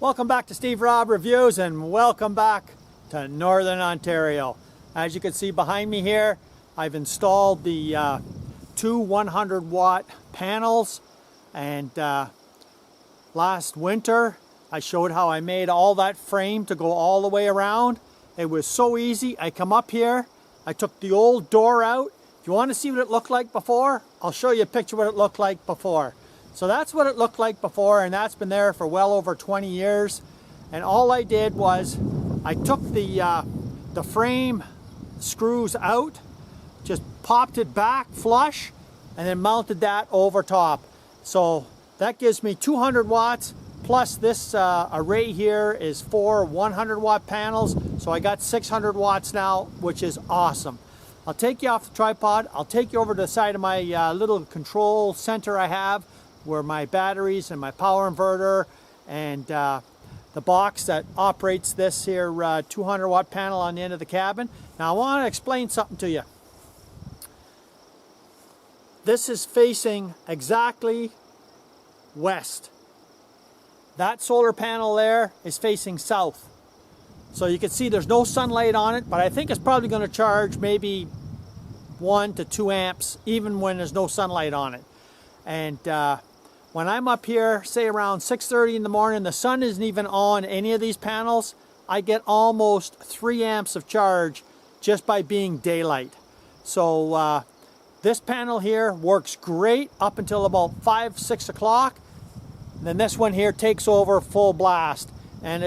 Welcome back to Steve Robb Reviews and welcome back to Northern Ontario. As you can see behind me here, I've installed the two 100-watt panels, and last winter I showed how I made all that frame to go all the way around. It was so easy. I come up here, I took the old door out. If you want to see what it looked like before, I'll show you a picture of what it looked like before. So that's what it looked like before, and that's been there for well over 20 years. And all I did was I took the frame screws out, just popped it back flush, and then mounted that over top. So that gives me 200 watts, plus this array here is 4 100-watt panels. So I got 600 watts now, which is awesome. I'll take you off the tripod. I'll take you over to the side of my little control center I have, where my batteries and my power inverter and the box that operates this here 200-watt panel on the end of the cabin. Now I want to explain something to you. This is facing exactly west. That solar panel there is facing south. So you can see there's no sunlight on it, but I think it's probably going to charge maybe 1 to 2 amps even when there's no sunlight on it. And when I'm up here, say around 6:30 in the morning, the sun isn't even on any of these panels, I get almost 3 amps of charge just by being daylight. So this panel here works great up until about 5, 6 o'clock. Then this one here takes over full blast. And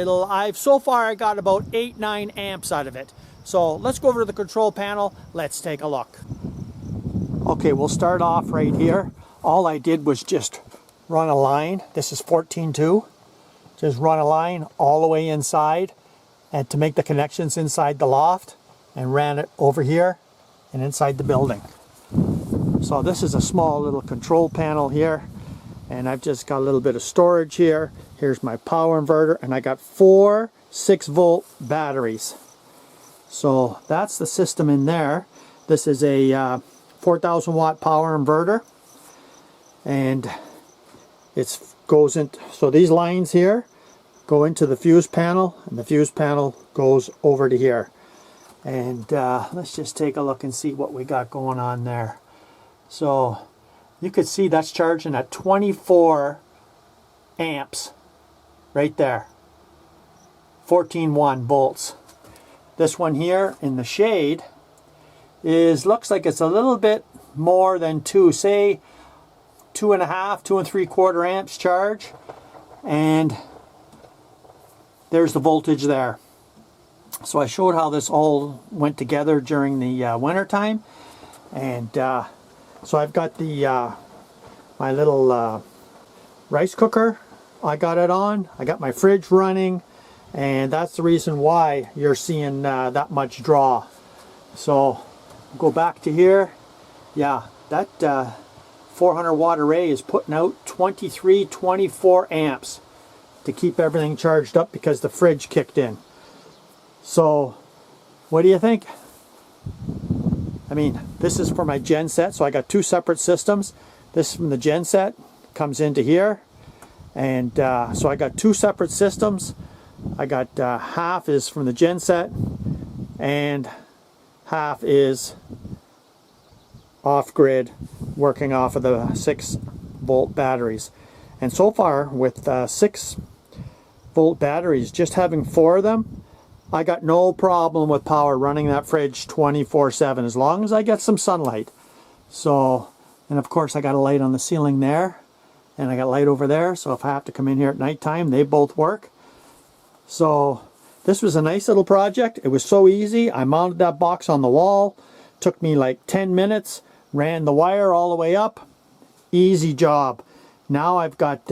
so far I got about 8, 9 amps out of it. So let's go over to the control panel. Let's take a look. Okay, we'll start off right here. All I did was just run a line. This is 14.2. Just run a line all the way inside and to make the connections inside the loft, and ran it over here and inside the building. So this is a small little control panel here, and I've just got a little bit of storage here. Here's my power inverter, and I got 4 6-volt batteries. So that's the system in there. This is a 4,000 watt power inverter, and it goes into, so these lines here go into the fuse panel, and the fuse panel goes over to here. And let's just take a look and see what we got going on there. So you could see that's charging at 24 amps right there, 14.1 volts. This one here in the shade looks like it's a little bit more than 2, say 2.5, 2 3/4 amps charge, and there's the voltage there. So I showed how this all went together during the winter time, and so I've got the my little rice cooker. I got it on. I got my fridge running, and that's the reason why you're seeing that much draw. So go back to here. Yeah, that 400 watt array is putting out 23, 24 amps to keep everything charged up because the fridge kicked in. So what do you think? I mean, this is for my gen set, so I got 2 separate systems. This from the gen set comes into here, and so I got 2 separate systems. I got half is from the gen set and half is off-grid, working off of the 6-volt batteries. And so far with 6-volt batteries, just having 4 of them, I got no problem with power running that fridge 24/7 as long as I get some sunlight. So, and of course I got a light on the ceiling there, and I got light over there, so if I have to come in here at nighttime, they both work. So this was a nice little project. It was so easy. I mounted that box on the wall. Took me like 10 minutes. Ran the wire all the way up. Easy job. Now I've got,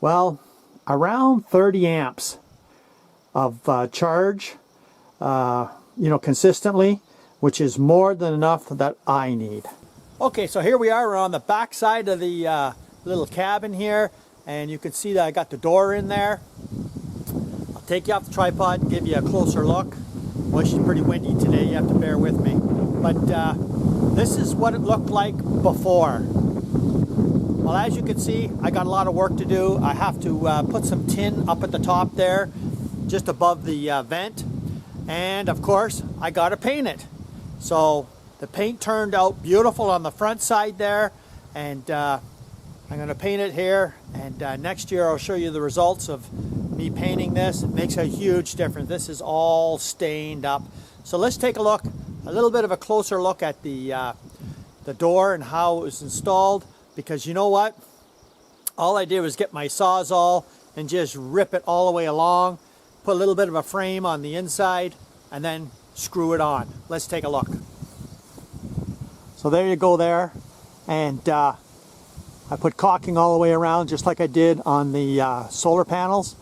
well, around 30 amps of charge, you know, consistently, which is more than enough that I need. Okay, so here we are. We're on the back side of the little cabin here, and you can see that I got the door in there. I'll take you off the tripod and give you a closer look. Well, it's pretty windy today. You have to bear with me. But this is what it looked like before. Well, as you can see, I got a lot of work to do. I have to put some tin up at the top there, just above the vent. And of course, I got to paint it. So the paint turned out beautiful on the front side there. And I'm going to paint it here. And next year I'll show you the results of me painting this. It makes a huge difference. This is all stained up. So let's take a look, a little bit of a closer look at the door and how it was installed. Because you know what? All I did was get my Sawzall and just rip it all the way along, put a little bit of a frame on the inside, and then screw it on. Let's take a look. So there you go there. And I put caulking all the way around, just like I did on the solar panels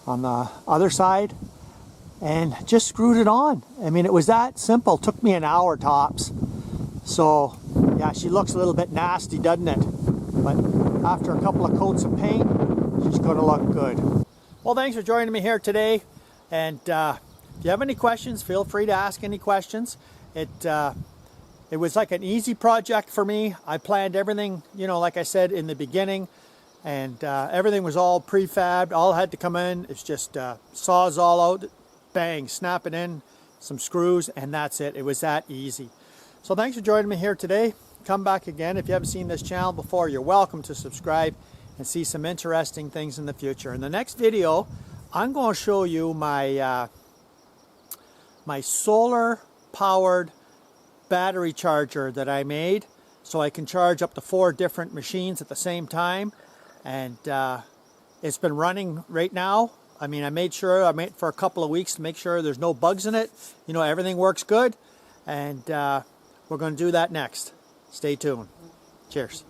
on the other side, and just screwed it on. I mean, it was that simple. It took me an hour tops. So yeah, she looks a little bit nasty, doesn't it? But after a couple of coats of paint, she's going to look good. Well, thanks for joining me here today. And if you have any questions, feel free to ask any questions. It was like an easy project for me. I planned everything, you know, like I said in the beginning. And everything was all prefabbed. All had to come in. It's just Sawzall out, bang, snap it in, some screws, and that's it. It was that easy. So thanks for joining me here today. Come back again. If you haven't seen this channel before, you're welcome to subscribe and see some interesting things in the future. In the next video, I'm going to show you my my solar powered battery charger that I made, so I can charge up to 4 different machines at the same time. And it's been running right now. I mean, I made it for a couple of weeks to make sure there's no bugs in it. You know, everything works good. And we're going to do that next. Stay tuned. Cheers.